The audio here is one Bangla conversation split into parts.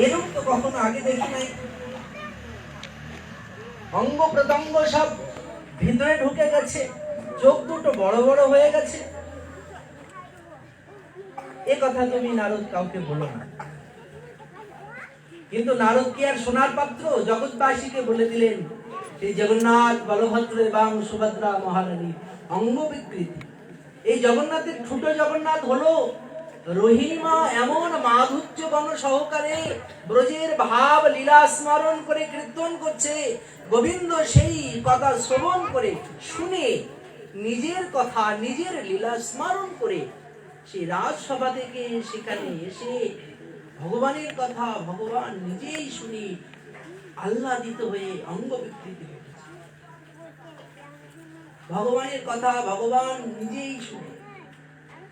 এরকম তো কখনো আগে দেখি নাই। অঙ্গ প্রত্যঙ্গ সব ভিতরে ঢুকে গেছে, চোখ দুটো বড় বড় হয়ে গেছে। এ কথা তুমি নারদ কাউকে বলো না। কিন্তু নারদ কি আর সোনার পাত্র? জগৎবাসীকে বলে দিলেন সেই জগন্নাথ বলভদ্র এবং সুভদ্রা মহারানী অঙ্গ বিকৃতি। এই জগন্নাথের ছোট জগন্নাথ হলো রোহিণীমা এমন মাধুর্য গণ সহকারে ব্রজের ভাব লীলা স্মরণ করে কীর্তন করছে। গোবিন্দ সেই কথা শ্রবণ করে শুনে নিজের কথা নিজের লীলা স্মরণ করে সেই রাজসভা থেকে সেখানে এসে ভগবানের কথা ভগবান নিজেই শুনি আহ্লাদিত হয়ে অঙ্গ বিকৃতি ঘটেছে। ভগবানের কথা ভগবান নিজেই শুনে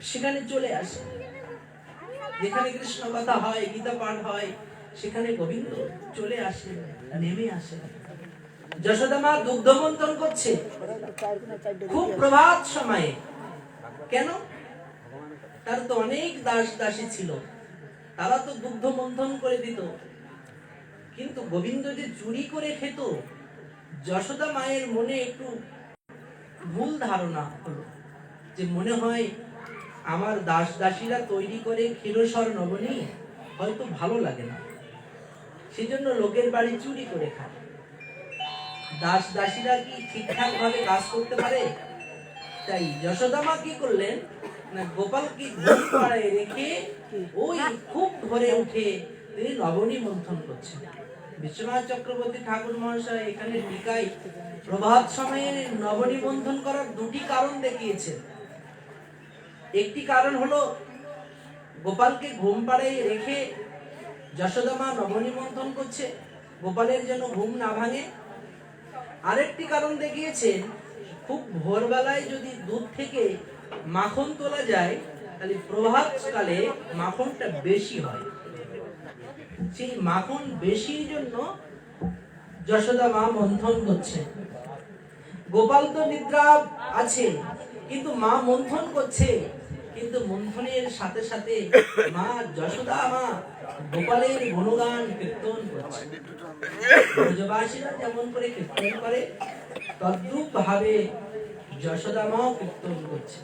সেখানে চলে আসে। যেখানে কৃষ্ণ কথা হয়, গীতা পাঠ হয়, সেখানে গোবিন্দ চলে আসে, নেমে আসে। যশোদা মা দুগ্ধ মন্থন করছে খুব প্রভাত সময়ে। কেন? তার তো অনেক দাস দাসী ছিল, তারা তো দুগ্ধ মন্থন করে দিত। কিন্তু গোবিন্দ যে চুরি করে খেত, যশোদা মায়ের মনে একটু ভুল ধারণা হলো যে মনে হয় আমার দাস দাসীরা তৈরি করে ক্ষীরসর নবনী হয়তো ভালো লাগে না, সেজন্য লোকের বাড়ি চুরি করে খায়। দাস দাসীরা কি ঠিকঠাক ভাবে কাজ করতে পারে? তাই যশোদা মা কি করলেন না, গোপালকে ঘুম পাড়ায় রেখে ওই খুব ভোরে উঠে তিনি নবনী মন্থন করছেন। বিশ্বনাথ চক্রবর্তী ঠাকুর মহাশয় এখানে টিকায় প্রভাত সময়ে নবনী মন্থন করার দুটি কারণ দেখিয়েছেন। একটি কারণ হলো গোপালকে ঘুম পাড়ায় রেখে যশোদা মা নবনী মন্থন করছে, গোপালের যেন ঘুম না ভাঙে। আরেকটি কারণ দেখিয়েছেন, খুব ভোরবেলায় যদি দুধ থেকে মাখন তোলা যায় তাহলে প্রভাতকালে মাখনটা বেশি হয়। সেই মাখন বেশির জন্য যশোদা মা মন্থন করছে। গোপাল তো নিদ্রা আছে, কিন্তু মা মন্থন করছে। কিন্তু মন্থনের সাথে সাথে মা যশোদা মা গোপালের গুণগান কীর্তন করছে। ব্রজবাসীরা যেমন করে কীর্তন করে তদ্রূপ ভাবে যশোদা মাও কীর্তন করছে।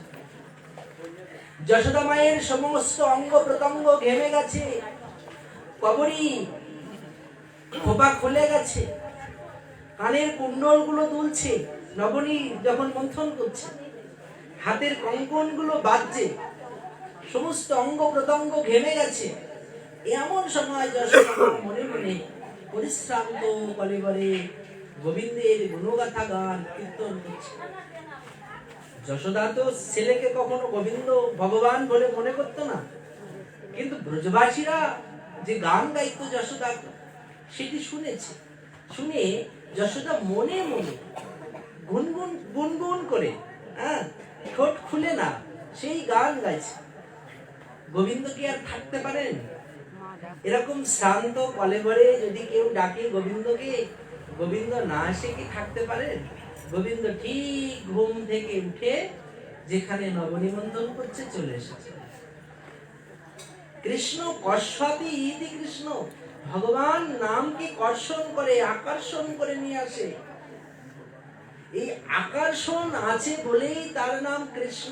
যশোদা মায়ের সমস্ত অঙ্গ প্রত্যঙ্গ ঘেমে গেছে, কবরী খোপা খুলে গেছে, কানের কুণ্ডল গুলো দুলছে নবনী যখন মন্থন করছে, হাতের কঙ্কন গুলো বাজছে, সমস্ত অঙ্গ প্রত্যঙ্গ ঘেমে গেছে। এমন সময় যশোদা মা মনে মনে পরিশ্রান্ত কলেবরে গোবিন্দের গুণগাথা গান কীর্তন করছে। যশোদা তো ছেলেকে কখনো গোবিন্দ ভগবান বলে মনে করতো না, কিন্তু ব্রজবাসীরা যে গান গাইতো যশোদা সেটি শুনেছে। শুনে যশোদা মনে মনে গুনগুন গুনগুন করে, ঠোঁট খুলে না, সেই গান গাইছে। গোবিন্দ কি আর থাকতে পারেন? এরকম শ্রান্ত কলেবরে যদি কেউ ডাকে গোবিন্দকে, গোবিন্দ না এসে কি থাকতে পারেন? গোবিন্দ ঠিক ঘুম থেকে উঠে যেখানে নবনিমন্ত্রণ করছে চলে এসেছে। কৃষ্ণ কর্ষতি ইতি কৃষ্ণ, ভগবান নামকে কর্ষণ করে আকর্ষণ করে নিয়ে আসে। এই আকর্ষণ আছে বলেই তার নাম কৃষ্ণ।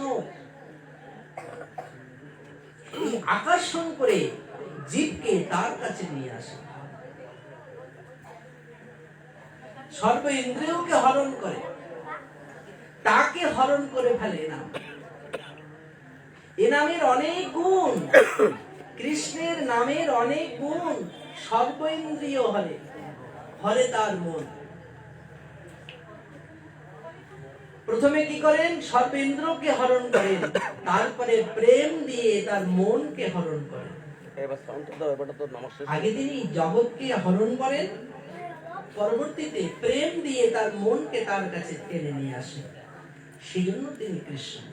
এই আকর্ষণ করে জীবকে তার কাছে নিয়ে আসে, সর্ব ইন্দ্রিয়কে হরণ করে, তাকে হরণ করে ফেলে নাম। এ নামের অনেক গুণ, কৃষ্ণের নামের অনেক গুণ। সর্ব ইন্দ্রিয় হরে, হরে তার মন। প্রথমে কি করেন? সর্বেন্দ্রকে হরণ করেন, তারপরে প্রেম দিয়ে তার মনকে হরণ করেন। আগে তিনি জগৎকে হরণ করেন, পরবর্তীতে প্রেম দিয়ে তার মনকে তার কাছে টেনে নিয়ে আসেন। সেজন্য তিনি কৃষ্ণ।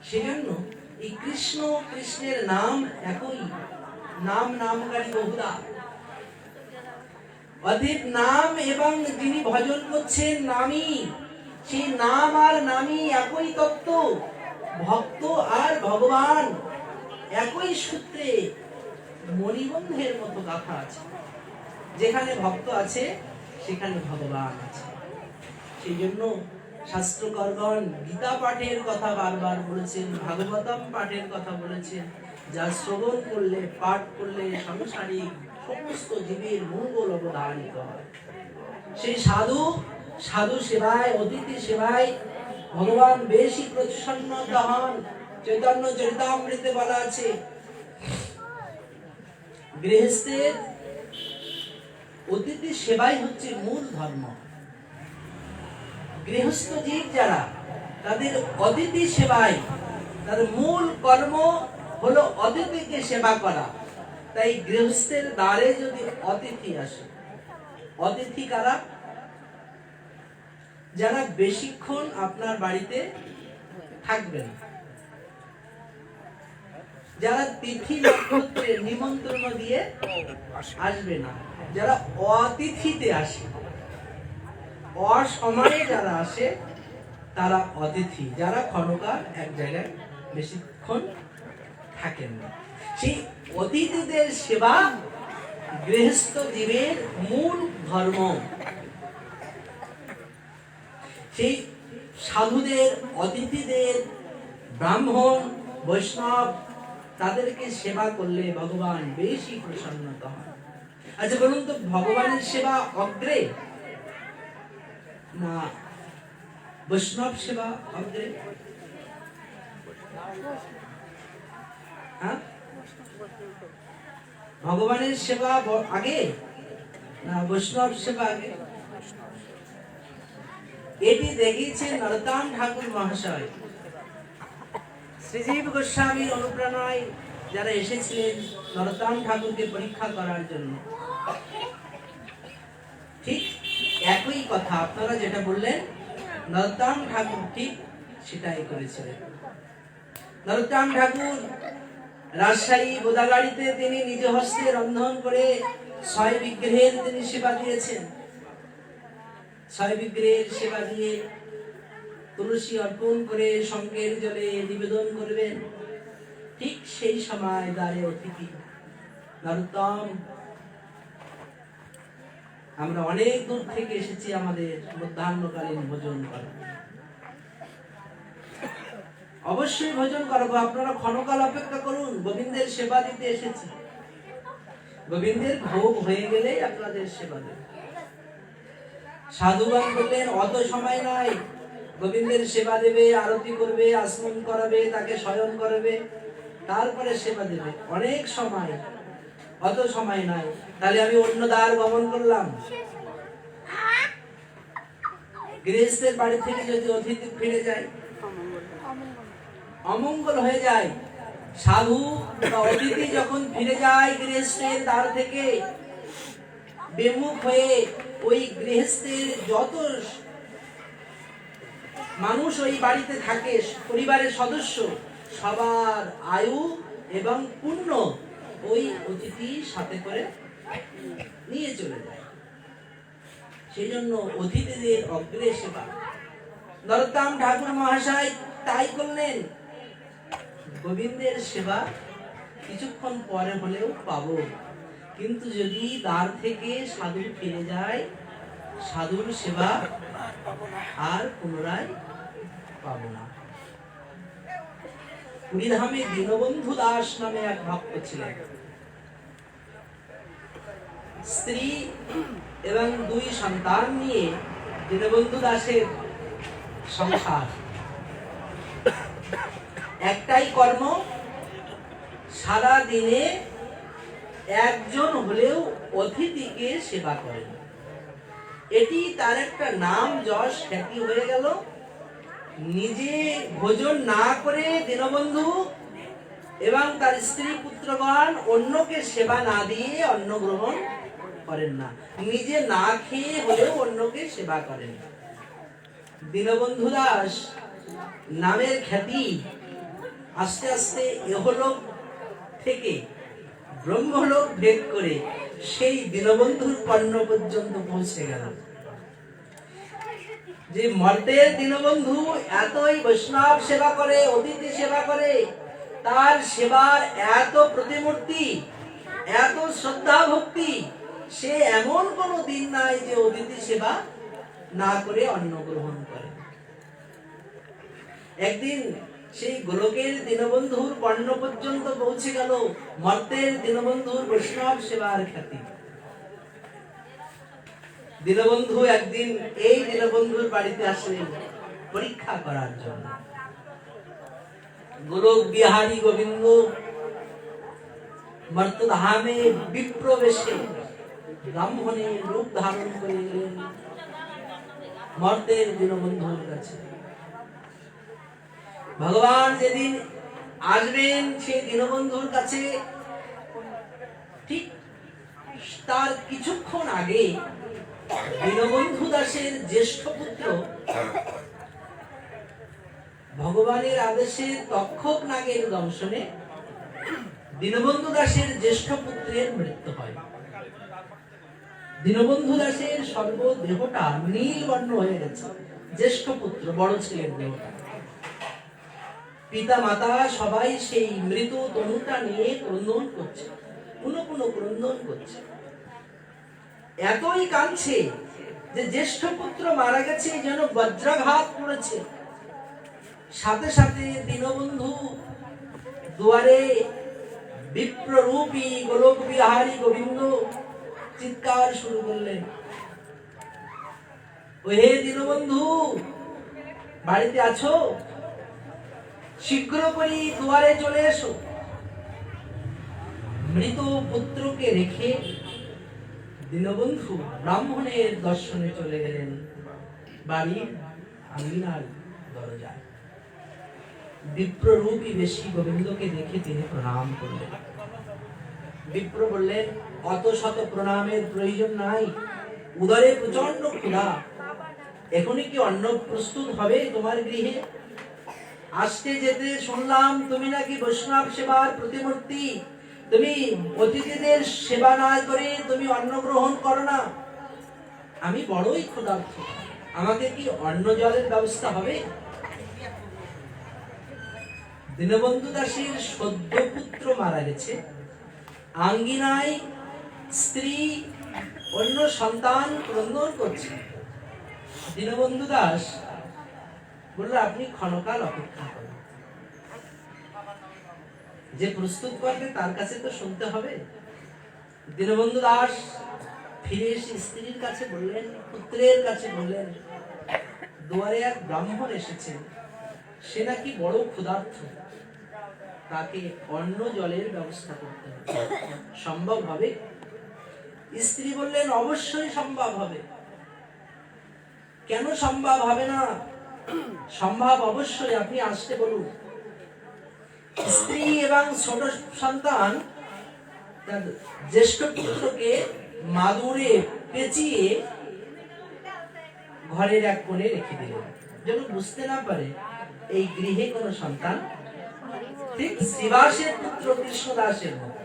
সেজন্য এই কৃষ্ণ কৃষ্ণের নাম একই, নাম নামকারী বহুদা। অধিক নাম এবং যিনি ভজন করছেন নামী, সেই নাম আর নামী একই তত্ত্ব। ভক্ত আর ভগবান একই সূত্রে মণিবন্ধের মতো গাথা আছে। যেখানে ভক্ত আছে সেখানে ভগবান আছে। সেই জন্য শাস্ত্রকরগণ গীতা পাঠের কথা বারবার বলেছেন, ভাগবতম পাঠের কথা বলেছেন, যা শ্রবণ করলে, পাঠ করলে সাংসারিক সমস্ত জীবের মঙ্গল অবধারিত হয়। সেই সাধু সেবায়, অতিথি সেবায় ভগবান বেশি প্রসন্ন হন। চৈতন্য চরিতামৃতে বলা আছে, গৃহস্থের অতিথি সেবাই হচ্ছে মূল ধর্ম। গৃহস্থ জীব যারা, তাদের অতিথি সেবাই, তাদের মূল কর্ম হলো অতিথিকে সেবা করা। তাই গৃহস্থের দ্বারে যদি অতিথি আসে, অতিথি কারা? যারা বেশিক্ষণ আপনার বাড়িতে থাকবেন, যারা তিথি নক্ষত্রে নিমন্ত্রণ দিয়ে আসবে না, যারা অতিথিতে আসে, অসময়ে যারা আসে তারা অতিথি, যারা ক্ষণকাল এক জায়গায় বেশিক্ষণ থাকেন না। সেই অতিথিদের সেবা গৃহস্থ জীবের মূল ধর্ম। সেই সাধুদের, অতিথিদের, ব্রাহ্মণ, বৈষ্ণব, তাদেরকে সেবা করলে ভগবান বেশি প্রসন্নতা হন। আচ্ছা বলুন তো, ভগবানের সেবা অগ্রে না বৈষ্ণব সেবা অগ্রে? হ্যাঁ, ভগবানের সেবা আগে না বৈষ্ণব সেবা আগে? এটি দেখিয়েছেন নরোত্তম ঠাকুর মহাশয়। শ্রীজীব গোস্বামীর অনুপ্রেরণায় যারা এসেছিলেন নরোত্তম ঠাকুরকে পরীক্ষা করার জন্য, ঠিক একই কথা আপনারা যেটা বললেন, নরোত্তম ঠাকুর ঠিক সেটাই করেছিলেন। নরোত্তম ঠাকুর রাজশাহী বোদাগাড়িতে তিনি নিজ হস্তে রন্ধন করে 6 বিগ্রহের তিনি সেবা দিয়েছেন। 6 বিগ্রহের সেবা দিয়ে তুলসী অর্পণ করে শঙ্কের জলে নিবেদন করবেন। ঠিক সেই সময় দ্বারে অতিথি নরোত্তম, আমরা অনেক দূর থেকে এসেছি আমাদের মধ্যাহ্নকালীন ভোজন করব, অবশ্যই ভোজন করবো, আপনারা ক্ষণকাল অপেক্ষা করুন। গোবিন্দের সেবা দিতে এসেছি, গোবিন্দের ভোগ হয়ে গেলেই আপনাদের সেবা দেব। সাধুগণ বললেন অত সময় নাই, গোবিন্দের সেবা দেবে, আরতি করবে, আসমন করাবে, তাকে শয়ন করাবে, তারপরে সেবা দেবে, অনেক সময়, অত সময় নাই। তাহলে আমি অন্য দ্বার গমন করলাম। গৃহস্থের বাড়ি থেকে যদি অতিথি ফিরে যায়, অমঙ্গল হয়ে যায়। সাধু বা অতিথি যখন ফিরে যায় গৃহস্থের দ্বার থেকে, বিমুখ হয়ে ওই গৃহস্থের যত মানুষ ওই বাড়িতে থাকে, পরিবারের সদস্য, সবার আয়ু এবং পুণ্য ওই অতিথি সাথে করে নিয়ে চলে যায়। সেই জন্য অতিথিদের অগ্রে সেবা। নরোত্তম ঠাকুর মহাশয় তাই করলেন। গোবিন্দের সেবা কিছুক্ষণ পরে হলেও পাবো, কিন্তু যদি দ্বার থেকে সাধু ফিরে যায়, সাধুর সেবা আর পুনরায় পাবো না। পুরীধামে দীনবন্ধু দাস নামে এক ভক্ত ছিলেন। স্ত্রী এবং 2 সন্তান নিয়ে দীনবন্ধু দাসের সংসার। একটাই কর্ম, সারা দিনে একজন হলেও অতিথিকে সেবা করেন। এটি তার একটা নাম, যশ, খ্যাতি হয়ে গেল। নিজে ভোজন না করে দীনবন্ধু এবং তার স্ত্রী পুত্রগণ অন্যকে সেবা না দিয়ে অন্ন গ্রহণ করেন না, নিজে না খেয়ে হলেও অন্যকে সেবা করেন। দীনবন্ধু দাস নামের খ্যাতি আস্তে আস্তে ইহলোক থেকে ব্রহ্মলোক ভেদ করে সেই দীনবন্ধুর কর্ণ পর্যন্ত পৌঁছে গেল। যে মর্তের দীনবন্ধু এতই বৈষ্ণব সেবা করে, অতিথি সেবা করে, তার সেবার এত প্রতিমূর্তি, শ্রদ্ধা ভক্তি, সে এমন কোনো দিন নাই যে অতিথি সেবা না করে অন্ন গ্রহণ করে। একদিন সেই গোলকের দীনবন্ধুর বর্ণ পর্যন্ত পৌঁছে গেল মর্তের দীনবন্ধুর বৈষ্ণব সেবার খ্যাতি। দীনবন্ধু একদিন এই দীনবন্ধুর বাড়িতে আসলেন পরীক্ষা করার জন্য। গোলক বিহারী গোবিন্দ মর্তধামে বিপ্রবেশে ব্রাহ্মণের রূপ ধারণ করে গেলেন মর্তের দীনবন্ধুর কাছে। ভগবান যেদিন আসবেন সেই দীনবন্ধুর কাছে, ঠিক তার কিছুক্ষণ আগে দীনবন্ধু দাসের জ্যেষ্ঠ পুত্র ভগবানের আদেশে তক্ষক নাগের দংশনে দীনবন্ধু দাসের জ্যেষ্ঠ পুত্রের মৃত্যু হয়। দীনবন্ধু দাসের সর্বদেহটা নীল বর্ণ হয়ে গেছে। জ্যেষ্ঠ পুত্র, বড় ছেলের দেহটা। পিতা মাতা সবাই সেই মৃত তনুটা নিয়ে ক্রন্দন করছে, পুনঃ পুনঃ ক্রন্দন করছে। এতই কাঁদছে যে জ্যেষ্ঠ পুত্র মারা গেছে যেন বজ্রাঘাত করেছে। সাথে সাথে দীনবন্ধু দুয়ারে বিপ্ররূপী গোলক বিহারী গোবিন্দ চিৎকার শুরু করলেন, হে দীনবন্ধু, বাড়িতে আছো? শীঘ্র করে দুয়ারে চলে এসো। মৃত পুত্রকে রেখে দীনবন্ধু ব্রাহ্মণের দর্শনে চলে গেলেন বাড়ির আঙিনার দরজায়। বিপ্ররূপী বেশি গোবিন্দকে দেখে তিনি প্রণাম করলেন। বিপ্র বললেন, অত শত প্রণামের প্রয়োজন নাই, উদরে প্রচন্ড ক্ষুধা, এখনই কি অন্ন প্রস্তুত হবে তোমার গৃহে? আসতে যেতে শুনলাম তুমি নাকি বৈষ্ণব সেবার প্রতিমূর্তি, তুমি অতিথিদের সেবা না করে তুমি অন্ন গ্রহণ করো না। আমি বড়ই ক্ষুধার্ত, আমাকে কি অন্ন জলের ব্যবস্থা হবে? দীনবন্ধু দাসের সদ্য পুত্র মারা গেছে, আঙ্গিনায় স্ত্রী অন্য সন্তান ক্রন্দন করছে। দীনবন্ধু দাস বলল, আপনি ক্ষণকাল অপেক্ষা করুন, যে প্রস্তুত করবে তার কাছে তো শুনতে হবে। দীনবন্ধু দাস ফিরে এসে স্ত্রীর কাছে বললেন, পুত্রের কাছে বললেন, দুয়ারে এক ব্রাহ্মণ এসেছেন, সে নাকি বড় ক্ষুধার্ত, তাকে অন্ন জলের ব্যবস্থা করতে হবে, সম্ভব হবে? স্ত্রী বললেন, অবশ্যই সম্ভব হবে। কেন সম্ভব হবে না? সম্ভব অবশ্যই, আপনি আসতে বলুন। স্ত্রী এবং ছোট সন্তান তার জ্যেষ্ঠ পুত্রকে মাদুরে পেঁচিয়ে ঘরের এক কোণে রেখে দিলেন, যেন বুঝতে না পারে এই গৃহে কোনো সন্তান। ঠিক শ্রীবাসের পুত্র কৃষ্ণদাসের মতো।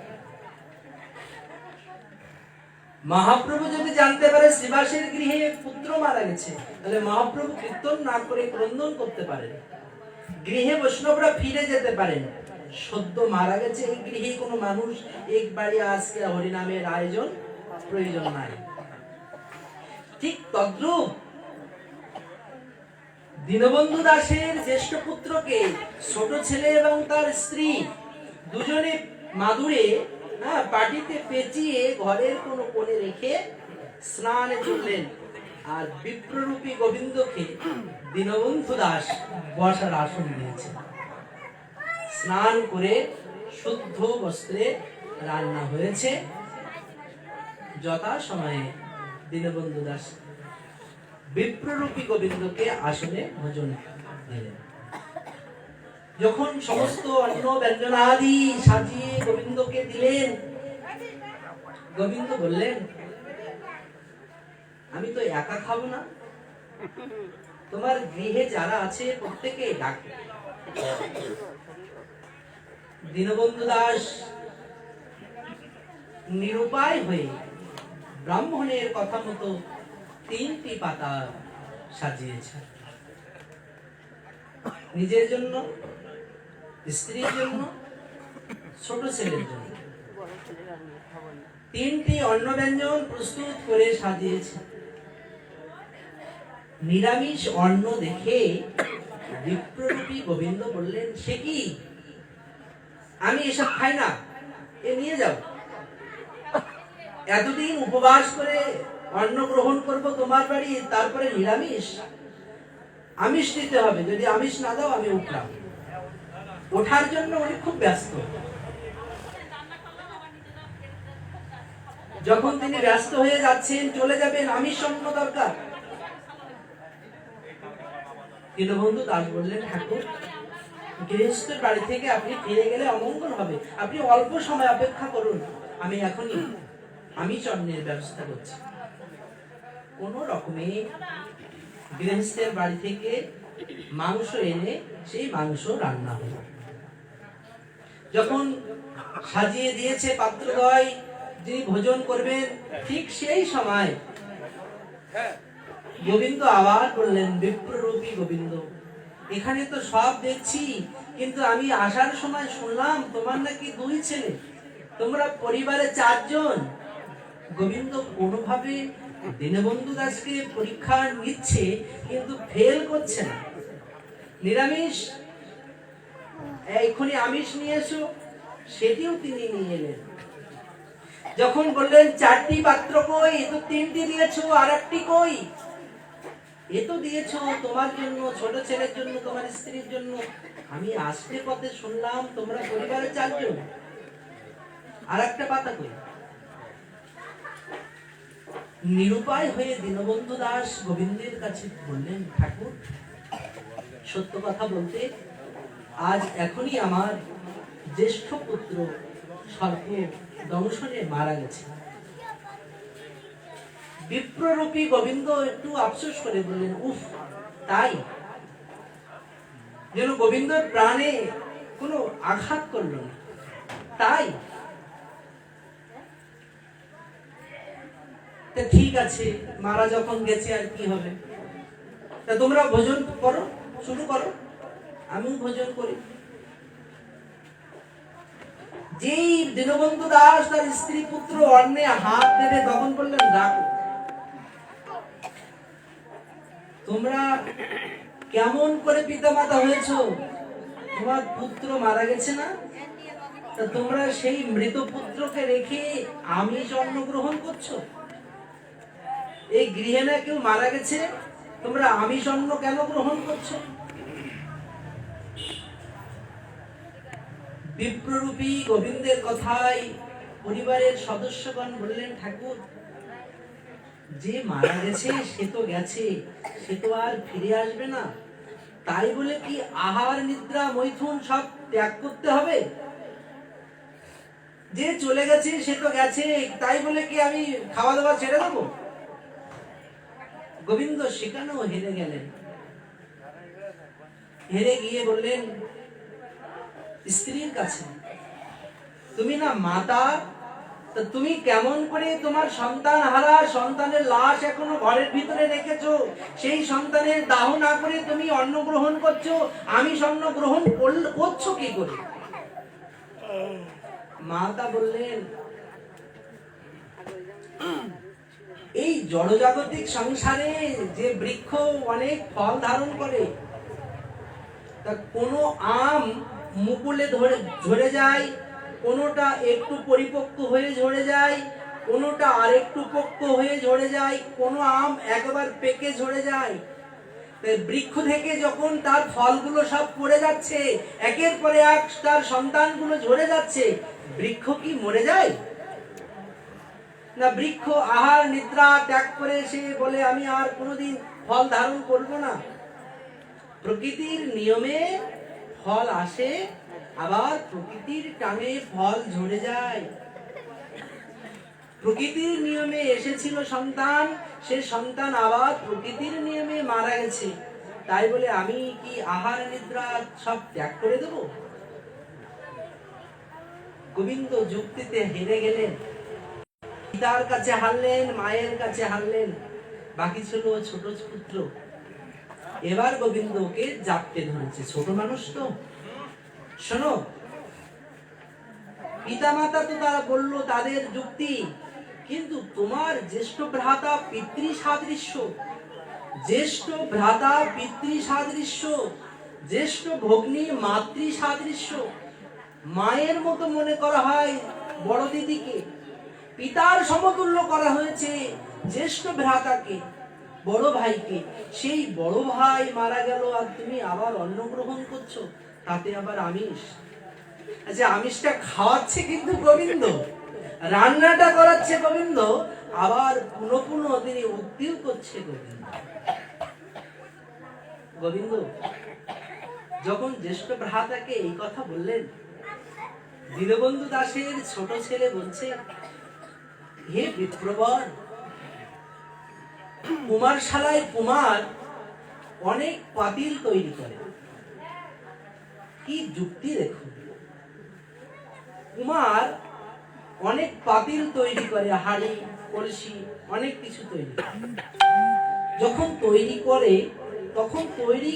মহাপ্রভু যদি জানতে পারে শ্রীবাসের গৃহে পুত্র মারা গেছে, তাহলে মহাপ্রভু কীর্তন না করে ক্রন্দন করতে পারেন, গৃহে বৈষ্ণবরা ফিরে যেতে পারেন। সদ্য মারা গেছে এই গৃহে কোনো মানুষ একবারই আজকে হরিনামের আয়োজন প্রয়োজন নাই। ঠিক তদ্রূপ দীনবন্ধু দাসের জ্যেষ্ঠ পুত্রকে ছোট ছেলে এবং তার স্ত্রী দুজনে মাদুরে পাটিতে পেঁচিয়ে ঘরের কোন কোণে রেখে স্নানে চললেন। আর বিপ্ররূপী গোবিন্দকে দীনবন্ধু দাস বসার আসন দিয়েছে। স্নান করে শুদ্ধ বস্ত্রে রান্না হয়েছে। যথা সময়ে দীনবন্ধু দাস বিপ্ররূপী গোবিন্দকে আসনে ভোজন দিলেন। যখন সমস্ত অন্ন ব্যঞ্জনাদি সাজিয়ে গোবিন্দকে দিলেন, গোবিন্দ বললেন, আমি তো একা খাবো না, তোমার গৃহে যারা আছে প্রত্যেকে ডাকে। দীনবন্ধু দাস নিরুপায় হয়ে ব্রাহ্মণের কথা মতো 3টি পাতা সাজিয়েছে, নিজের জন্য, স্ত্রীর জন্য, ছোট ছেলের জন্য। তিনটি অন্ন ব্যঞ্জন প্রস্তুত করে সাজিয়েছে। নিরামিষ অন্ন দেখে বিপ্ররূপী গোবিন্দ বললেন, সে কি, আমি এসব খাই না, এ নিয়ে যাও। এতদিন উপবাস করে অন্ন গ্রহণ করব তোমার বাড়ি, তারপরে নিরামিষ? আমিষ দিতে হবে, যদি আমিষ না দাও আমি উঠলাম। ওঠার জন্য উনি খুব ব্যস্ত। যখন তিনি ব্যস্ত হয়ে যাচ্ছেন, চলে যাবেন, আমিষ অন্ন দরকার। দীনবন্ধু দাস বললেন, ঠাকুর, গৃহস্থের বাড়ি থেকে আপনি ফিরে গেলে অমঙ্গল হবে, আপনি অল্প সময় অপেক্ষা করুন, আমি এখনই আমিষ অন্নের ব্যবস্থা করছি। কোন রকমে গৃহস্থের বাড়ি থেকে মাংস এনে সেই মাংস রান্না হলো। যখন সাজিয়ে দিয়েছে পাত্রদ্বয়, যিনি ভোজন করবেন, ঠিক সেই সময় গোবিন্দ আবার বললেন, বিপ্ররূপী গোবিন্দ, এখানে তো সব দেখছি, কিন্তু আমি আসার সময় শুনলাম তোমার নাকি 2 ছেলে, তোমরা পরিবারে 4 জন। গোবিন্দ কোনোভাবে দীনবন্ধু দাসকে পরীক্ষা নিচ্ছে, কিন্তু ফেল করছে না। নিরামিষ, এখনই আমিষ নিয়ে এসো, সেটিও তিনি নিয়ে এলেন। যখন বললেন 4টি পাত্র কই, এ তো 3টি দিয়েছো, আর একটি কই? এ তো দিয়েছো তোমার জন্য, ছোট ছেলের জন্য, তোমার স্ত্রীর জন্য। আমি আসতে পথে শুনলাম তোমরা পরিবারে 4 জন, আর একটা পাতা কই? নিরুপায় হয়ে দীনবন্ধু দাস গোবিন্দের কাছে বললেন, ঠাকুর, সত্য কথা বলতে আজ এখনই আমার জ্যেষ্ঠ পুত্র সর্প দংশনে মারা গেছে। বিপ্ররূপী গোবিন্দ একটু আফসোস করে বললেন, উফ, তাই? যেন গোবিন্দর প্রাণে কোনো আঘাত করলো না, তাই? ঠিক আছে, মারা যখন গেছে আর কি হবে, তা তোমরা ভোজন করো, শুরু করো, আমিও ভোজন করি। যেই দীনবন্ধু দাস তার স্ত্রী পুত্র অন্নে হাত দেবে, তখন বললেন, রাখো, তোমরা কেমন করে পিতামাতা হয়েছো? তোমার পুত্র মারা গেছে না, তা তোমরা সেই মৃত পুত্রকে রেখে আমিষ অন্ন গ্রহণ করছো? এই গৃহে না কেউ মারা গেছে, তোমরা আমিষ অন্ন কেন গ্রহণ করছো? বিপ্ররূপী গোবিন্দের কথায় পরিবারের সদস্যগণ বললেন, ঠাকুর, যে মারা গেছে সে তো গেছে, সে তো আর ফিরে আসবে না, তাই বলে কি আহার নিদ্রা মৈথুন সব ত্যাগ করতে হবে? যে চলে গেছে সে তো গেছে, তাই বলে কি আমি খাওয়া দাওয়া ছেড়ে দেবো? গোবিন্দ সেখানেও হেরে গেলেন। হেরে গিয়ে বললেন স্ত্রীর কাছে, তুমি না মাতা, তা তুমি কেমন করে তোমার সন্তান হারা সন্তানের লাশ এখনো ঘরের ভিতরে রেখেছো, সেই সন্তানের দাহ না করে তুমি অন্ন গ্রহণ করছো, আমিষ অন্ন গ্রহণ করছো কি করে? মাতা বললেন, এই জড়জাগতিক সংসারে যে বৃক্ষ অনেক ফল ধারণ করে, তা কোনো আম মুকুলে ঝরে যায়, কোনোটা একটু পরিপক্ক হয়ে ঝরে যায়, কোনোটা আরেকটু পক্ক হয়ে ঝরে যায়, কোনো আম একবার পেকে ঝরে যায়। বৃক্ষ থেকে যখন তার ফলগুলো সব পড়ে যাচ্ছে, একের পরে এক তার সন্তানগুলো ঝরে যাচ্ছে, বৃক্ষ কি মরে যায় না? বৃক্ষ আহার নিদ্রা ত্যাগ করে সে বলে, আমি আর কোনোদিন ফল ধারণ করব না। প্রকৃতির নিয়মে ফল আসে, আবার প্রকৃতির টানে ফল ঝরে যায়। প্রকৃতির নিয়মে এসেছিল সন্তান, সে সন্তান আবার প্রকৃতির নিয়মে মারা গেছে, তাই বলে আমি কি আহার নিদ্রা সব ত্যাগ করে দেব? গোবিন্দ যুক্তিতে হেরে গেলেন, পিতার কাছে হারলেন, মায়ের কাছে হারলেন, বাকি ছিল ছোট পুত্র। এবার গোবিন্দকে জাপটে ধরেছে, ছোট মানুষ তো। শোনো, পিতামাতা তো তারা বললো তাদের যুক্তি, কিন্তু তোমার জ্যেষ্ঠ ভ্রাতা পিতৃ সাদৃশ্য, জ্যেষ্ঠ ভ্রাতা পিতৃ সাদৃশ্য, জ্যেষ্ঠ ভগ্নী মাতৃ সাদৃশ্য, মায়ের মতো মনে করা হয় বড় দিদিকে, পিতার সমতুল্য করা হয়েছে জ্যেষ্ঠ ভ্রাতাকে, বড় ভাইকে। সেই বড় ভাই মারা গেল আর তুমি আবার অন্ন গ্রহণ করছো, তাতে আবার আমিষ। আচ্ছা, আমিষটা খাওয়াচ্ছে কিন্তু গোবিন্দ, রান্নাটা করাচ্ছে গোবিন্দ, আবার পুনঃ পুনঃ তিনি উক্তিও করছে গোবিন্দ। গোবিন্দ যখন জ্যেষ্ঠ ভ্রাতাকে এই কথা বললেন, দীনবন্ধু দাসের ছোট ছেলে বলছে, হে বিপ্রবর, কুমারশালায় কুমার অনেক পাতিল তৈরি করে। কি যুক্তি দেখুন, কুমার অনেক পাতিল তৈরি করে, হাড়ি কলসি অনেক কিছু তৈরি করে। যখন তৈরি করে তখন তৈরি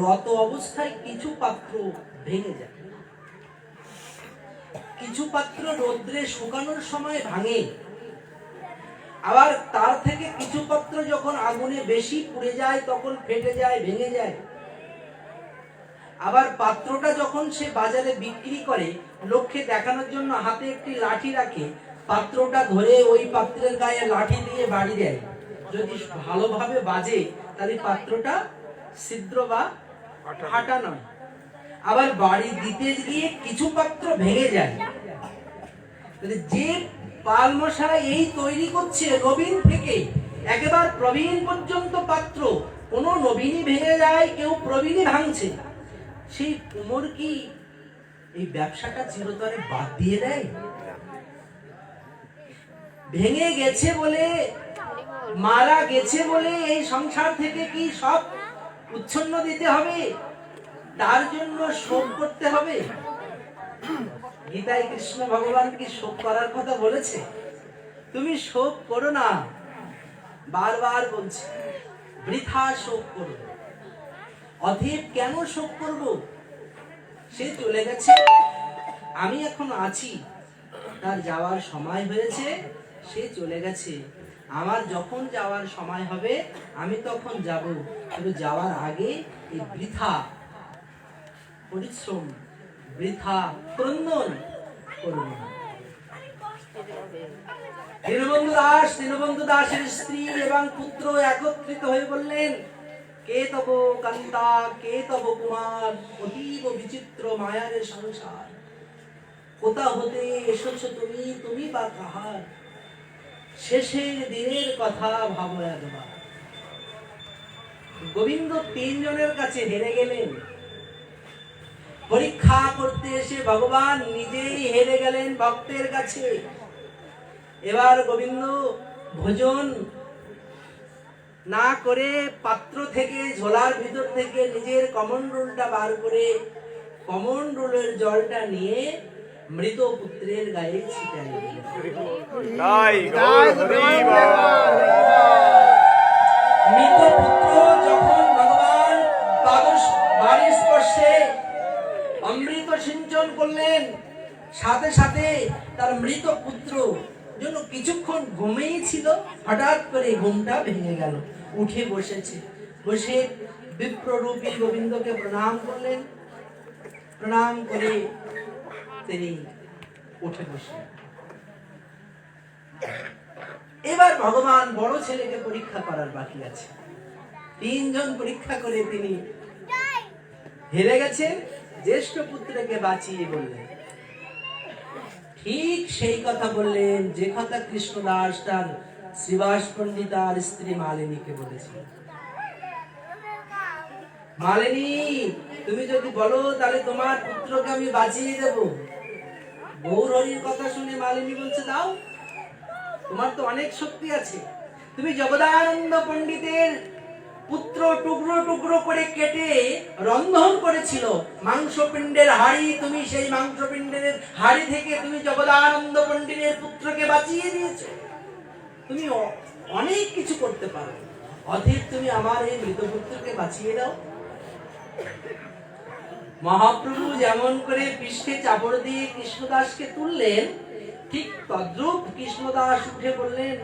রত অবস্থায় কিছু পাত্র ভেঙে যায়, কিছু পাত্র রোদ্রে শুকানোর সময় ভাঙে, আবার তার থেকে কিছু পাত্র যখন আগুনে বেশি পুড়ে যায় তখন ফেটে যায়, ভেঙে যায়। আবার পাত্রটা যখন সে বাজারে বিক্রি করে, লোককে দেখানোর জন্য হাতে একটি লাঠি রাখে, পাত্রটা ধরে ওই পাত্রের গায়ে লাঠি দিয়ে বাড়ি দেয়। যদি ভালোভাবে বাজে তাহলে পাত্রটা ছিদ্র বা ফাটা নয়। আবার বাড়ি দিতে গিয়ে কিছু পাত্র ভেঙে যায়। যে পাল মশাই এই তৈরি করছে নবীন থেকে একেবারে প্রবীণ পর্যন্ত পাত্র, কোন নবীনই ভেঙে যায়, কেউ প্রবীণই ভাঙছে, সেই কুমোর কি এই ব্যবসাটা চিরতরে বাদ দিয়ে দেয়? ভেঙে গেছে বলে, মারা গেছে বলে এই সংসার থেকে কি সব উচ্ছন্ন দিতে হবে? তার জন্য শোক করতে হবে? গীতায় কৃষ্ণ ভগবান কি শোক করার কথা বলেছে? তুমি শোক করো না, বারবার বলছে, বৃথা শোক করো। অতএব কেন শোক করব? সে চলে গেছে, আমি এখন আছি, তার যাওয়ার সময় হয়েছে, সে চলে গেছে। আমার যখন যাওয়ার সময় হবে আমি তখন যাব, কিন্তু যাওয়ার আগে এই বৃথা পরিশ্রম, বৃথা ক্রন্দন করব না। দীনবন্ধু দাসের স্ত্রী এবং পুত্র একত্রিত হয়ে বললেন, কে তব কান্তা, কে তব কুমার, অতীব বিচিত্র মায়ার সংসার, কোথা হতে এসেছ তুমি, তুমি বা কাহার, শেষের দিনের কথা ভাবো একবার। গোবিন্দ তিনজনের কাছে হেরে গেলেন। পরীক্ষা করতে এসে ভগবান নিজেই হেরে গেলেন ভক্তের কাছে। এবার গোবিন্দ ভোজন না করে পাত্র থেকে, ঝোলার ভিতর থেকে নিজের কমণ্ডলটা বার করে কমণ্ডলের জলটা নিয়ে মৃত পুত্রের গায়ে ছিটাই দিলেন। মৃত পুত্র যখন ভগবান বাড়ির স্পর্শে অমৃত সিঞ্চন করলেন, সাথে সাথে তার মৃত পুত্র জন্য কিছুক্ষণ ঘুমেই ছিল, হঠাৎ করে ঘুমটা ভেঙে গেল, উঠে বসেছে। বসে বিপ্ররূপী গোবিন্দকে প্রণাম করলেন, প্রণাম করে তিনি উঠে বসলেন। এবার ভগবান বড় ছেলেকে পরীক্ষা করার বাকি আছে। তিনজন পরীক্ষা করে তিনি হেরে গেছেন, জ্যেষ্ঠ পুত্রকে বাঁচিয়ে বললেন। ঠিক সেই কথা বললেন যে কথা কৃষ্ণদাস তার শ্রীবাস পণ্ডিতার স্ত্রী মালিনীকে বলেছিলেন। মালিনী, তুমি যদি বলো তাহলে তোমার পুত্রকে আমি বাঁচিয়ে দেব। গৌর হরির কথা শুনে মালিনী বলছে, দাও, তোমার তো অনেক শক্তি আছে। তুমি জগদানন্দ পণ্ডিতের পুত্র টুকরো টুকরো করে কেটে রন্ধন করেছিল মাংসপিণ্ডের হাড়ি, তুমি সেই মাংসপিণ্ডের হাড়ি থেকে তুমি জগদানন্দ পণ্ডিতের পুত্রকে বাঁচিয়ে দিয়েছো। তুমি অনেক কিছু করতে পারো, অতএব তুমি আমার এই মৃত পুত্রকে বাঁচিয়ে দাও। মহাপ্রভু যেমন করে পৃষ্ঠে চাপড় দিয়ে কৃষ্ণদাসকে তুললেন, ঠিক তদ্রূপ কৃষ্ণদাস উঠে বললেন,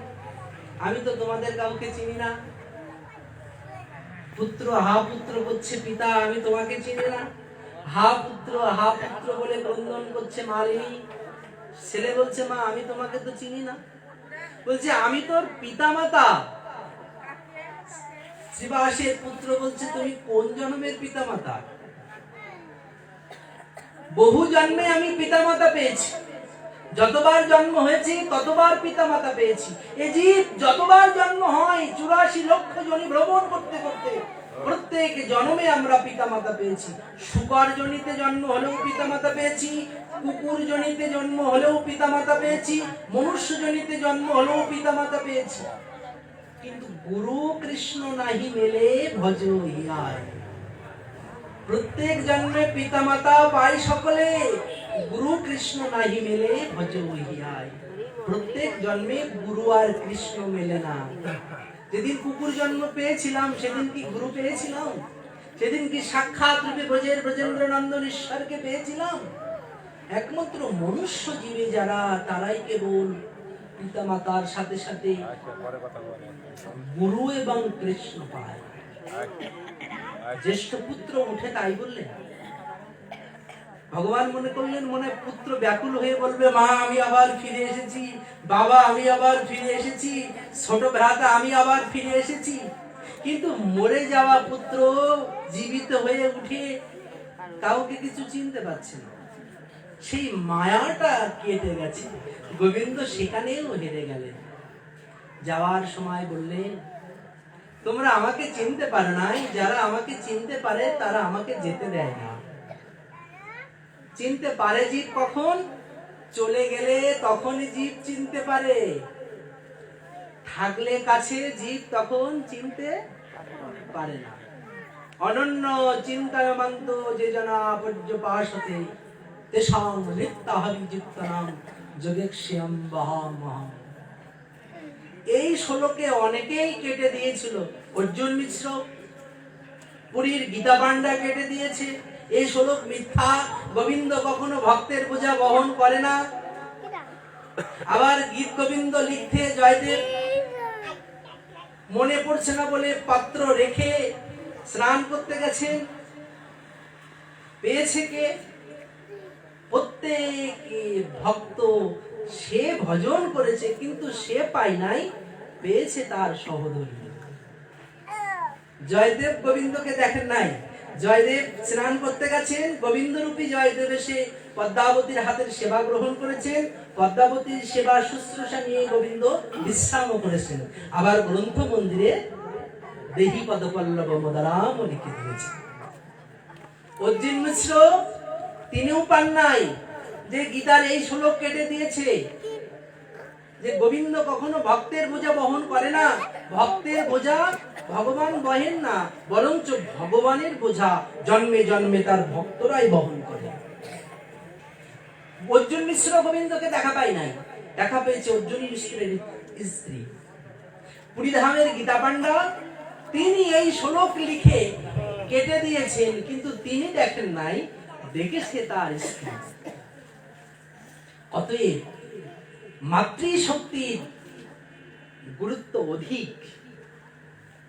আমি তো তোমাদের কাউকে চিনি না। পুত্র হা পুত্র করছে পিতা, আমি তোমাকে চিনি না। হা পুত্র বলে ক্রন্দন করছে মালিনী। ছেলে বলছে, মা আমি তোমাকে তো চিনি না। বলছে, আমি তোর পিতা মাতা। শ্রীবাসের পুত্র বলছে, তুমি কোন জন্মের পিতা মাতা? বহু জন্মে আমি পিতা মাতা পেয়েছি, যতবার জন্ম হয়েছে ততবার পিতা মাতা পেয়েছি। এই জীব যতবার জন্ম হয় 84 লক্ষ জনি ভ্রমণ করতে করতে প্রত্যেক জন্মে আমরা পিতা মাতা পেয়েছি। শুকর জনিতে জন্ম হলেও পিতা মাতা পেয়েছি, কুকুর জনিতে জন্ম হলেও পিতা মাতা পেয়েছি, মনুষ্য জনিতে জন্ম হলেও পিতা মাতা পেয়েছি। কিন্তু গুরু কৃষ্ণ নাহি মেলে ভজ হিয়ায়। প্রত্যেক জন্মে পিতা মাতা পাই সকলে, গুরু কৃষ্ণ নাহি মেলে ভজ হিয়ায়। প্রত্যেক জন্মে গুরু আর কৃষ্ণ মেলে না। যেদিন কুকুর জন্ম পেয়েছিলাম সেদিন কি গুরু পেয়েছিলাম? সেদিন কি সাক্ষাৎ রূপে ব্রজেন্দ্র নন্দন ঈশ্বরকে পেয়েছিলাম? একমাত্র মনুষ্য জীবে যারা, তারাই কেবল পিতা মাতার সাথে সাথে গুরু এবং কৃষ্ণ পায়। জ্যেষ্ঠ পুত্র উঠে তাই বললেন। ভগবান মনে করলেন, মনে পুত্র ব্যাকুল হয়ে বলবে, মা আমি আবার ফিরে এসেছি, বাবা আমি আবার ফিরে এসেছি, ছোট ভ্রাতা আমি আবার ফিরে এসেছি। কিন্তু মরে যাওয়া পুত্র জীবিত হয়ে উঠে কাউকে কিছু চিনতে পারছে না। সেই মায়াটা কেটে গেছে। গোবিন্দ সেখানেও হেরে গেলেন। যাওয়ার সময় বললেন, তোমরা আমাকে চিনতে পারো নাই, যারা আমাকে চিনতে পারে তারা আমাকে যেতে দেয় না। চিনতে পারে জীব কখন? চলে গেলে তখনই জীব চিনতে পারে। থাকলে কাছে জীব তখন চিনতে পারে না। অনন্য চিন্তায়মান্ত যে জনা পর্যপাসতে তেষাং নিত্যাহরিযুক্তানাং যোগেক্ষ্যম বহামহম। এই শ্লোকে অনেকেই কেটে দিয়েছিল। অর্জুন মিশ্র পুরীর গীতা পাণ্ডা কেটে দিয়েছে। এই শ্লোক মিথ্যা, গোবিন্দ কখনো ভক্তের বোঝা বহন করে না। আবার গীত গোবিন্দ লিখতে জয়দেব মনে পড়ছে না বলে পাত্র রেখে স্নান করতে গেছেন। পেয়েছে কে? প্রত্যেক ভক্ত সে ভজন করেছে, কিন্তু সে পায় নাই, পেয়েছে তার সহোদরী। জয়দেব গোবিন্দকে দেখেন নাই। জয়দেব স্নান করতে গেছেন, গোবিন্দরূপী জয়দেব এসে পদ্মাবতীর হাতের সেবা গ্রহণ করেছেন। পদ্মাবতীর সেবা শুশ্রূষা নিয়ে গোবিন্দ বিশ্রাম করেছেন। আবার গ্রন্থ মন্দিরে দেহি পদপল্লব মদারাম লিখে দিয়েছেন। অর্জুন মিশ্র তিনিও পান নাই যে গীতার এই শ্লোক কেটে দিয়েছে যে গোবিন্দ কখনো ভক্তের বোঝা বহন করে না। ভক্তের বোঝা ভগবান বহেন না, বরঞ্চ ভগবানের বোঝা জন্মে জন্মে তার ভক্তরাই বহন করে। অর্জুন মিশ্র গোবিন্দকে দেখা পায় নাই, দেখা পেয়েছে অর্জুন মিশ্রের স্ত্রী পুরীধামের গীতা পাণ্ডা। তিনি এই শ্লোক লিখে কেটে দিয়েছেন, কিন্তু তিনি দেখেন নাই, দেখেছে তার স্ত্রী। অতএব মাতৃশক্তির গুরুত্ব অধিক,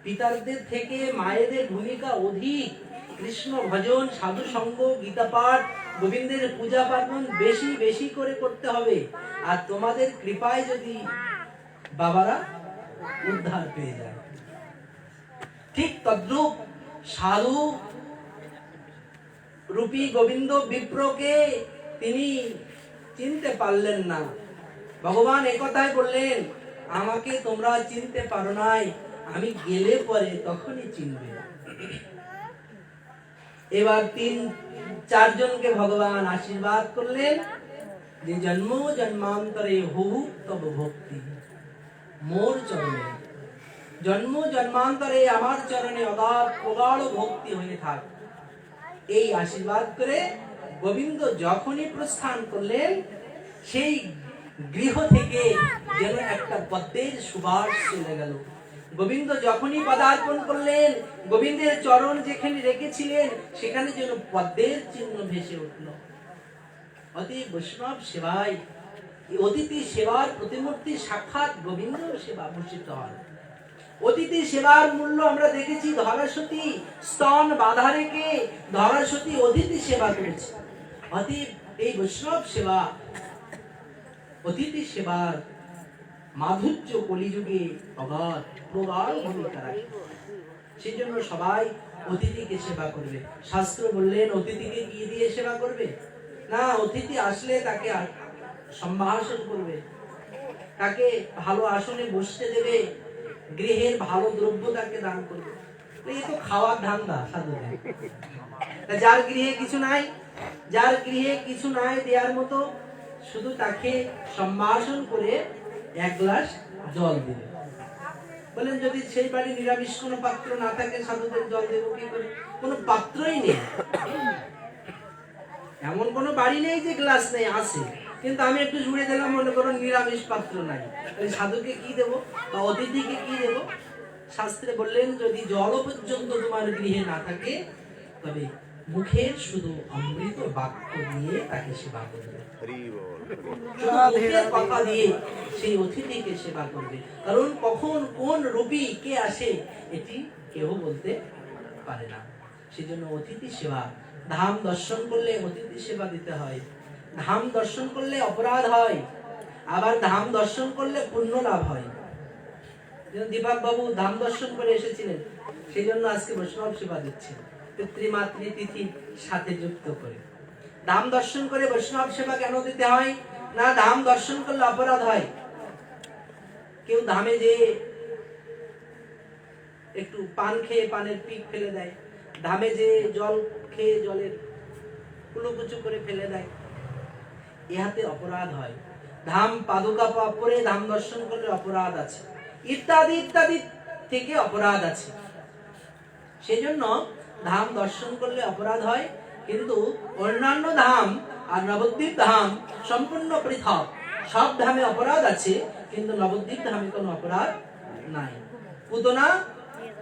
পিতাদের থেকে মায়েদের ভূমিকা অধিক। কৃষ্ণ ভজন, সাধু সঙ্গ, গীতা পাঠ, গোবিন্দের পূজা পার্বণ বেশি বেশি করে করতে হবে। আর তোমাদের কৃপায় যদি বাবারা উদ্ধার পেয়ে যায়। ঠিক তদ্রূপ সাধু রূপী গোবিন্দ বিপ্রকে তিনি চিনতে পারলেন না। ভগবান একথাই বললেন, আমাকে তোমরা চিনতে পারো নাই, আমি গেলে পরে তখনই চিনবে। এবার 3-4 জনকে ভগবান আশীর্বাদ করলেন যে জন্ম জন্মান্তরে হহু তব ভক্তি মোর চরণে। জন্ম জন্মান্তরে আমার চরণে অগাধ প্রগাঢ় ভক্তি হয়ে থাক। এই আশীর্বাদ করে গোবিন্দ যখনই প্রস্থান করলেন, সেই গৃহ থেকে যেন একটা পদ্মের সুবাস চলে গেল। গোবিন্দ যখনই পদার্পণ করলেন, গোবিন্দের চরণ যেখানে রেখেছিলেন সেখানে যেন পদ্মের চিহ্ন ভেসে উঠল। অতি বৈষ্ণব সেবায়, অতিথি সেবার প্রতিমূর্তি সাক্ষাৎ গোবিন্দ সেবা ভূষিত হন। অতিথি সেবার মূল্য আমরা দেখেছি, ধরাসতী স্তন বাধা রেখে ধরাসতী অতিথি সেবা করেছে। অতি এই বৈষ্ণব সেবা, অতিথি সেবার মাধুর্য কলিযুগে অগাধ প্রগাঢ় ভূমিকা রাখে। সেই জন্য সবাই অতিথিকে সেবা করবে। শাস্ত্র বললেন অতিথিকে কি দিয়ে সেবা করবে? না, অতিথি আসলে তাকে সম্ভাষণ করবে, তাকে ভালো আসনে বসতে দেবে, গৃহের ভালো দ্রব্য তাকে দান করবে। এই তো খাওয়ার ধান্দা সাধুদের। যার গৃহে কিছু নাই, যার গৃহে কিছু নাই দেওয়ার মতো, শুধু তাকে সম্ভাষণ করে এক গ্লাস জল দিবে। বলেন যদি সেই বাড়ি নিরামিষ কোনো পাত্র না থাকে, সাধুদের জল দেবো কি করে? কোনো পাত্রই নেই, এমন কোনো বাড়ি নেই যে গ্লাস নেই, আছে, কিন্তু আমি একটু জুড়ে দিলাম, মনে করো নিরামিষ পাত্র নাই, সাধুকে কি দেব বা অতিথিকে কি দেব? শাস্ত্রে বললেন যদি জল পর্যন্ত তোমার গৃহে না থাকে, তবে মুখের শুধু অমৃত বাক্য দিয়ে তাকে সেবা করবে, মুখের কথা দিয়ে সেই অতিথিকে সেবা করবে। কারণ কখন কোন রূপী কে আসে এটি কেউ বলতে পারে না। সেজন্য অতিথি সেবা, ধাম দর্শন করলে অতিথি সেবা দিতে হয়। ধাম দর্শন করলে অপরাধ হয়, আবার ধাম দর্শন করলে পুণ্য লাভ হয়। দীপক বাবু ধাম দর্শন করে এসেছিলেন, সেই জন্য আজকে বৈষ্ণব সেবা দিচ্ছেন, পিতৃমাতৃ তিথি সাথে যুক্ত করে। ধাম দর্শন করে বৈষ্ণব সেবা কেন দিতে হয়? না, ধাম দর্শন করলে অপরাধ হয়। কেউ ধামে যে একটু পান খেয়ে পানের পিক ফেলে দেয়, ধামে যে জল খেয়ে জলের কুলুকুচু করে ফেলে দেয়, ইহাতে অপরাধ হয়। ধাম পাদুকা পরে ধাম দর্শন করলে অপরাধ আছে, ইত্যাদি ইত্যাদি থেকে অপরাধ আছে। সেজন্য ধাম দর্শন করলে অপরাধ হয়, কিন্তু অন্যান্য ধাম আর নবদ্বীপ ধাম সম্পূর্ণ পৃথক। সব ধামে অপরাধ আছে, কিন্তু নবদ্বীপ ধামে কোনো অপরাধ নাই। পুতনা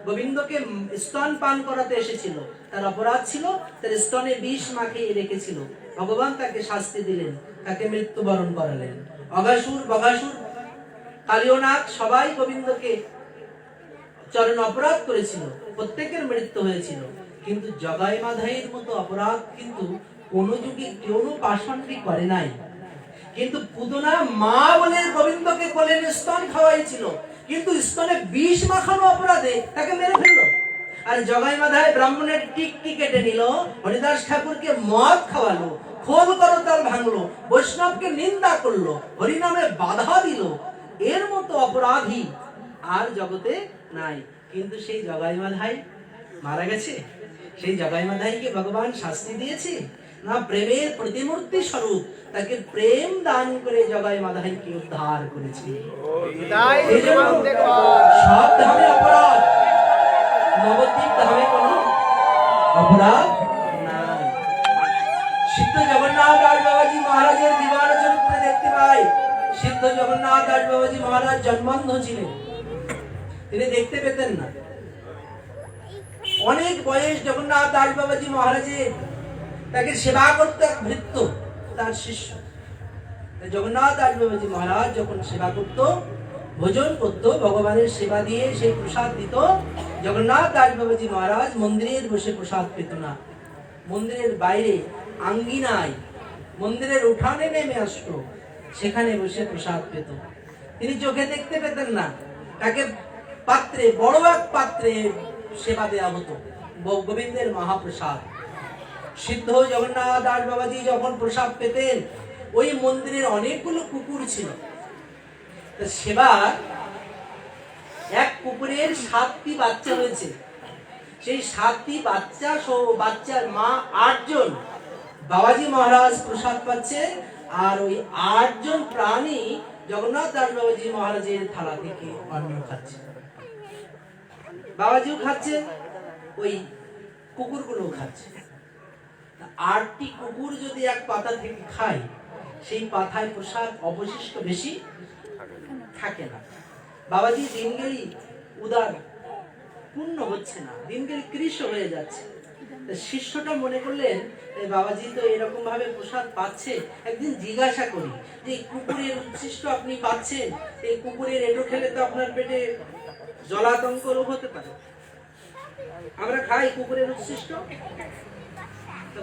গোবিন্দকে স্তন পান করাতে এসেছিল, তার অপরাধ ছিল তার স্তনে বিষ মাখিয়ে রেখেছিল। ভগবান তাকে শাস্তি দিলেন, তাকে মৃত্যুবরণ করালেন। অগাসুর, বগাসুর, কালিয়নাগ সবাই গোবিন্দকে চরণ অপরাধ করেছিল, প্রত্যেকের মৃত্যু হয়েছিল। কিন্তু জগাই মাধাইয়ের মতো অপরাধ কিন্তু কোন যুগে কেউ পাষণ্ডী করে নাই। কিন্তু পুতনা মা বলে গোবিন্দকে কোলে স্তন খাওয়াইছিল, কিন্তু স্তনে বিষ মাখানো অপরাধে তাকে মেরে ফেললো। আর জগাই মাধাই ব্রাহ্মণের টিকটি কেটে নিল, হরিদাস ঠাকুরকে মদ খাওয়ালো, খোল করতাল ভাঙলো, বৈষ্ণবকে নিন্দা করলো, হরিনামে বাধা দিল। এর মতো অপরাধী আর জগতে নাই। কিন্তু সেই জগাই মাধাই মারা গেছে, সেই জগাই মাধাইকে ভগবান শাস্তি দিয়েছে না, প্রেমের প্রতিমূর্তি স্বরূপ তাকে প্রেম দান করে জগাই মাধাইকে উদ্ধার করেছে। সব ধামে অপরাধ, নবদ্বীপ ধামে কোনো অপরাধ নাই। সিদ্ধ জগন্নাথ দাস বাবাজি মহারাজের দিবান চরিত্রে দেখতে পাই, সিদ্ধ জগন্নাথ দাস বাবাজি মহারাজ জন্মান্ধ ছিলেন, তিনি দেখতে পেতেন না। অনেক বয়স জগন্নাথ দাস বাবাজি মহারাজের, তাকে সেবা করতে এক ভৃত্য তার শিষ্য। জগন্নাথ দাস বাবাজি মহারাজ যখন সেবা করত, ভোজন করত, ভগবানের সেবা দিয়ে সেই প্রসাদ দিত, জগন্নাথ দাস বাবাজি মহারাজ মন্দিরের বসে প্রসাদ পেত না। মন্দিরের বাইরে আঙ্গিনায়, মন্দিরের উঠানে নেমে আসতো, সেখানে বসে প্রসাদ পেত। তিনি চোখে দেখতে পেতেন না, তাকে পাত্রে, বড় এক পাত্রে সেবা দেওয়া হতো, গোবিন্দের মহাপ্রসাদ। সিদ্ধ জগন্নাথ দাস বাবাজি যখন প্রসাদ পেতেন, ওই মন্দিরের অনেকগুলো কুকুর ছিল, সেবা এক কুকুরের 7টি বাচ্চা হয়েছে। সেই 7টি বাচ্চা সহ বাচ্চার মা 8 জন বাবাজি মহারাজ প্রসাদ পাচ্ছে, আর ওই 8 জন প্রাণী জগন্নাথ দাস বাবাজি মহারাজের থালা থেকে অন্ন খাচ্ছে। বাবাজিও খাচ্ছে, ওই কুকুরগুলো খাচ্ছে। 8টি কুকুর যদি এক পাতা থেকে খায়, সেই পাতায় প্রসাদ অবশিষ্ট বেশি থাকে না। বাবাজি দিন গেলি উদার পূর্ণ হচ্ছে না, দিনকে কৃশ হয়ে যাচ্ছে। শিষ্যটা মনে করলেন বাবাজি তো এরকম ভাবে প্রসাদ পাচ্ছে, একদিন জিজ্ঞাসা করি যে কুকুরের উচ্ছিষ্ট আপনি পাচ্ছেন, এই কুকুরের এঁটো খেলে তো আপনার পেটে জলাতঙ্ক রোগ হতে পারে, আমরা খাই কুকুরের উচ্ছিষ্ট।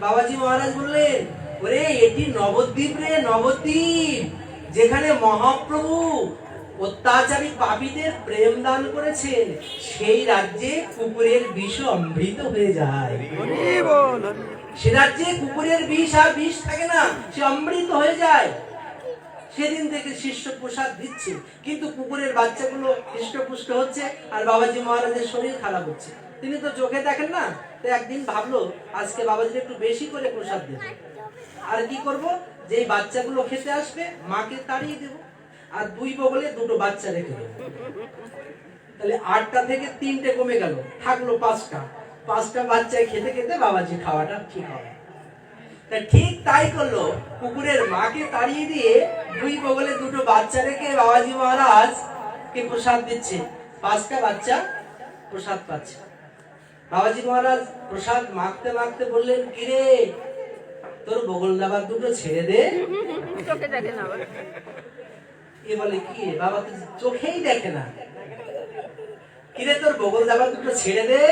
বাবাজি মহারাজ বললেন, ওরে এটি নবদ্বীপ রে, নবদ্বীপ, যেখানে মহাপ্রভু অত্যাচারী পাপীদের প্রেম দান করেছেন, সেই রাজ্যে কুকুরের বিষ অমৃত হয়ে যায়। সে রাজ্যে কুকুরের বিষ আর বিষ থাকে না, সে অমৃত হয়ে যায়। সেদিন থেকে শিষ্য প্রসাদ দিচ্ছে, কিন্তু কুকুরের বাচ্চাগুলো হৃষ্টপুষ্ট হচ্ছে আর বাবাজি মহারাজের শরীর খারাপ হচ্ছে। তিনি তো চোখে দেখেন না, তো একদিন ভাবলো আজকে বাবাজির একটু বেশি করে প্রসাদ দেব। আর কি করব, যে বাচ্চাগুলো খেতে আসবে মাকে তাড়িয়ে দেব, আর দুই বগলে দুটো বাচ্চা রেখে দেবো। তাহলে 8টা থেকে 3টে কমে গেল, থাকলো 5টা। 5টা বাচ্চায় খেতে খেতে বাবাজি খাওয়াটা ঠিক হবে। ঠিক তাই করলো, কুকুরের মাকে তাড়িয়ে দিয়ে দুই বগলে দুটো বাচ্চা রেখে বাবাজি মহারাজ কে প্রসাদ দিচ্ছে। 5টা বাচ্চা প্রসাদ পাচ্ছে। বাবাজি মহারাজ প্রসাদ মাখতে মাখতে বললেন, কিরে তোর বগল দাবার দুটো ছেড়ে দে। এ বলে, কি বাবা তো চোখেই দেখে না। কিরে তোর বগল দাবার দুটো ছেড়ে দে,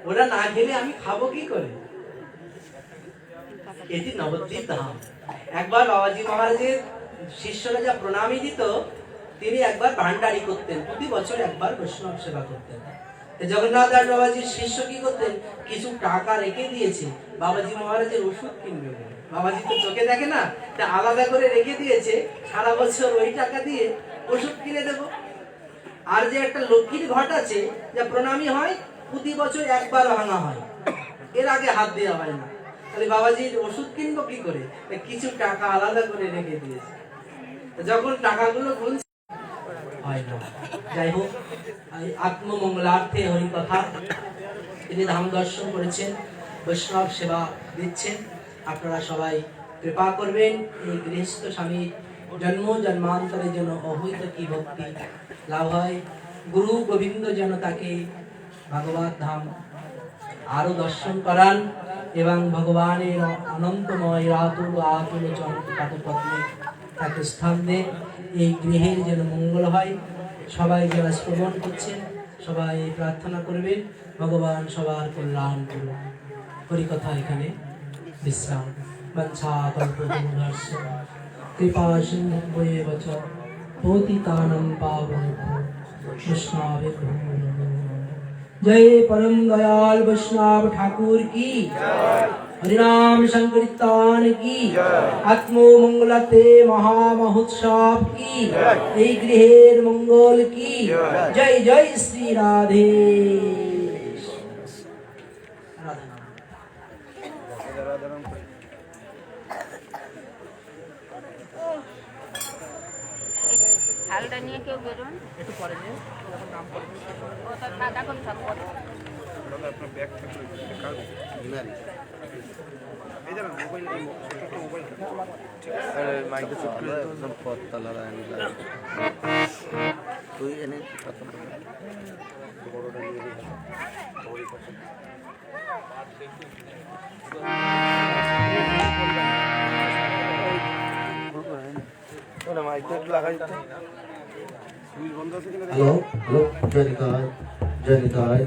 ওরা না খেলে আমি খাবো কি করে। এটি নবদ্বীপ ধাম। একবার বাবাজি মহারাজের শিষ্যরা যা প্রণামী দিত, তিনি একবার ভান্ডারি করতেন, প্রতি বছর একবার বৈষ্ণব সেবা করতেন। জগন্নাথ দাস বাবাজির শিষ্য কি করতেন, কিছু টাকা রেখে দিয়েছে বাবাজি মহারাজের ওষুধ কিনবে বলে। বাবাজি তো চোখে দেখে না, তা আলাদা করে রেখে দিয়েছে, সারা বছর ওই টাকা দিয়ে ওষুধ কিনে দেব। আর যে একটা লক্ষ্মীর ঘট আছে, যা প্রণামী হয়, প্রতি বছর একবার ভাঙা হয়, এর আগে হাত দেওয়া হয় না। তাহলে বাবাজির ওষুধ কিনবো কি করে, কিছু টাকা আলাদা করে রেখে দিয়েছে। যখন টাকাগুলো গুনছে হয় না। যাই হোক, আত্মমঙ্গলার্থে হরি কথা, তিনি ধাম দর্শন করেছেন, বৈষ্ণব সেবা দিচ্ছেন। আপনারা সবাই কৃপা করবেন, এই গৃহস্থ স্বামী জন্ম জন্মান্তরে যেন অবৈত কি ভক্তি লাভ হয়। গুরু গোবিন্দ যেন তাকে ভগবত ধাম আরো দর্শন করান এবং ভগবানের অনন্তময় আতুল আতুল চরণপদ্মে তাকে স্থান দেন। এই গৃহের যেন মঙ্গল হয়। সবাই যারা শ্রবণ করছেন সবাই প্রার্থনা করবেন, ভগবান সবার কল্যাণ করুন। হরিকথা এখানে বিশ্রাম। বঞ্ছা কল্পতরুভ্যশ্চ কৃপা সিন্ধুভ্যেব চ পতিতানাং পাবনেভ্যো বৈষ্ণবেভ্যো নমো নমঃ। जय परम दयाल वैष्णव ठाकुर की जय, हरिनाम संकीर्तन की जय, आत्मो मंगलते महामहोत्सव की जय, गृहेर मंगल की जय। जय श्री राधे। হালটা নিয়ে কেউ বেরোন একটু পরে নিয়ে যখন নাম করবেন ও তার দাদা কোন সব করে আপনার ব্যাগ থাকলে কার বিমারি এই যাবেন মোবাইল ছোট মোবাইল ঠিক আছে আরে মাইকে সেট করে সব পত্তা লাগায় নি তুই এনে কথা বড়টা দিয়ে দে ওই কথা ওটা মাইকে লাগাই দিতে সুইচ বন্ধ আছে কিনা। Hello hello, জয়নিতাই জয়নিতাই।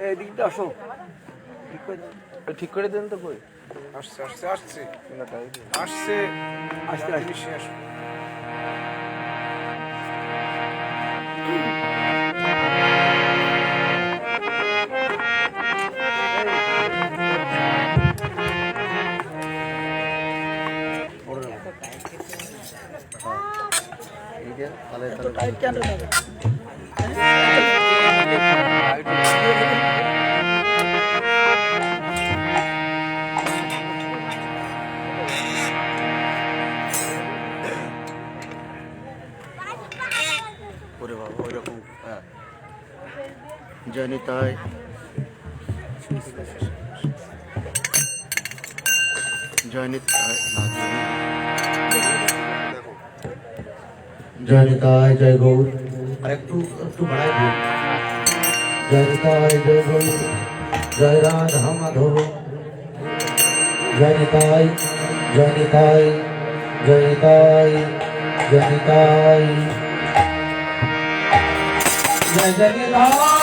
এইদিকটা আসো, ঠিক করে দেন তো। কই আসছে আসছে আসছে আসছে আসতে আসতে শেষ। জয় নিতাই জয় নিতাই জয় নিতাই জয় গৌর আর একটু একটু বাড়াই দিন জয় নিতাই জয় গৌর জয় রাধা মাধব জয় নিতাই জয় নিতাই জয় নিতাই জয় নিতাই জয় জয় নিতাই